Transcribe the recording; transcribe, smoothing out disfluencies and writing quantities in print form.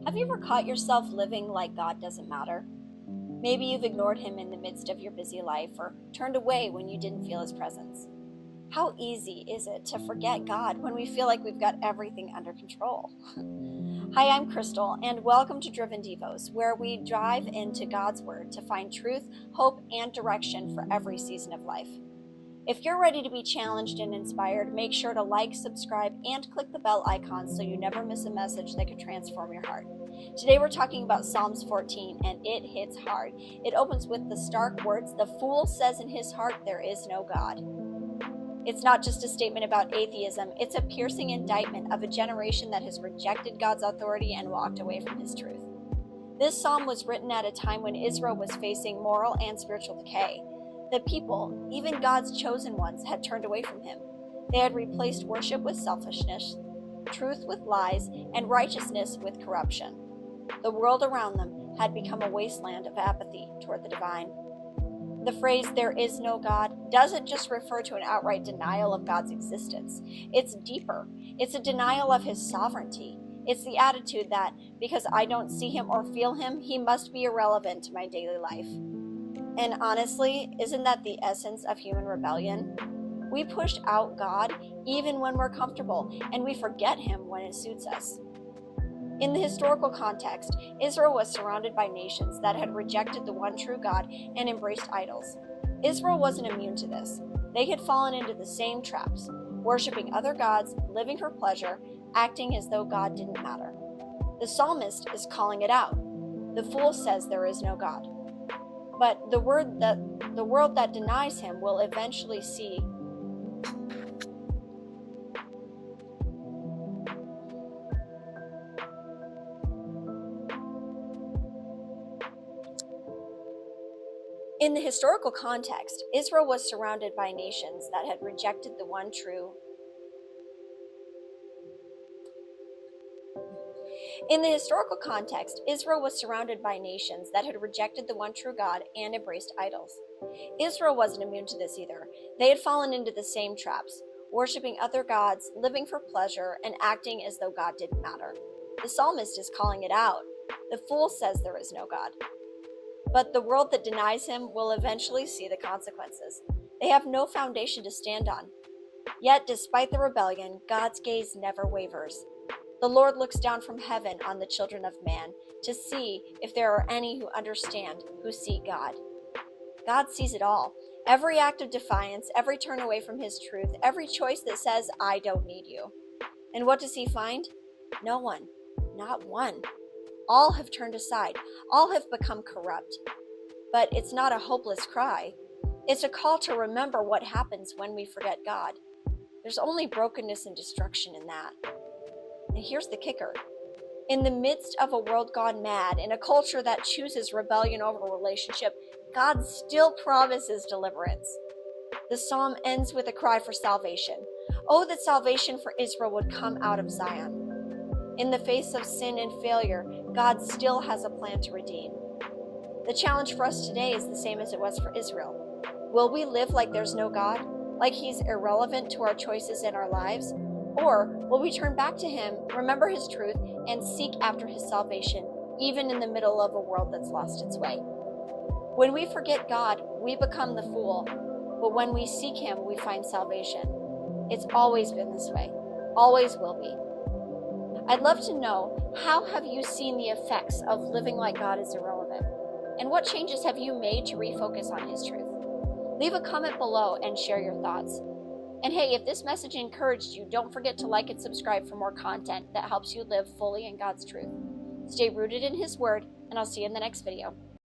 Have you ever caught yourself living like God doesn't matter? Maybe you've ignored him in the midst of your busy life or turned away when you didn't feel his presence. How easy is it to forget God when we feel like we've got everything under control? Hi, I'm Crystal, and welcome to Driven Devos, where we dive into God's Word to find truth, hope, and direction for every season of life. If you're ready to be challenged and inspired, make sure to like, subscribe, and click the bell icon so you never miss a message that could transform your heart. Today we're talking about Psalms 14, and it hits hard. It opens with the stark words, "The fool says in his heart, there is no God." It's not just a statement about atheism, it's a piercing indictment of a generation that has rejected God's authority and walked away from his truth. This psalm was written at a time when Israel was facing moral and spiritual decay. The people, even God's chosen ones, had turned away from him. They had replaced worship with selfishness, truth with lies, and righteousness with corruption. The world around them had become a wasteland of apathy toward the divine. The phrase, "there is no God," doesn't just refer to an outright denial of God's existence. It's deeper. It's a denial of his sovereignty. It's the attitude that, because I don't see him or feel him, he must be irrelevant to my daily life. And honestly, isn't that the essence of human rebellion? We push out God even when we're comfortable, and we forget him when it suits us. In the historical context, Israel was surrounded by nations that had rejected the one true God and embraced idols. Israel wasn't immune to this. They had fallen into the same traps, worshiping other gods, living for pleasure, acting as though God didn't matter. The psalmist is calling it out. The fool says there is no God. But the world that denies him will eventually see In the historical context, Israel was surrounded by nations that had rejected the one true In the historical context, Israel was surrounded by nations that had rejected the one true God and embraced idols. Israel wasn't immune to this either. They had fallen into the same traps, worshiping other gods, living for pleasure, and acting as though God didn't matter. The psalmist is calling it out. The fool says there is no God. But the world that denies him will eventually see the consequences. They have no foundation to stand on. Yet, despite the rebellion, God's gaze never wavers. The Lord looks down from heaven on the children of man to see if there are any who understand, who seek God. God sees it all. Every act of defiance, every turn away from his truth, every choice that says, "I don't need you." And what does he find? No one. Not one. All have turned aside. All have become corrupt. But it's not a hopeless cry. It's a call to remember what happens when we forget God. There's only brokenness and destruction in that. And here's the kicker. In the midst of a world gone mad, in a culture that chooses rebellion over relationship, God still promises deliverance. The psalm ends with a cry for salvation. Oh, that salvation for Israel would come out of Zion. In the face of sin and failure, God still has a plan to redeem. The challenge for us today is the same as it was for Israel. Will we live like there's no God, like he's irrelevant to our choices in our lives? Or will we turn back to him, remember his truth, and seek after his salvation, even in the middle of a world that's lost its way? When we forget God, we become the fool, but when we seek him, we find salvation. It's always been this way, always will be. I'd love to know, how have you seen the effects of living like God is irrelevant? And what changes have you made to refocus on his truth? Leave a comment below and share your thoughts. And hey, if this message encouraged you, don't forget to like and subscribe for more content that helps you live fully in God's truth. Stay rooted in his word, and I'll see you in the next video.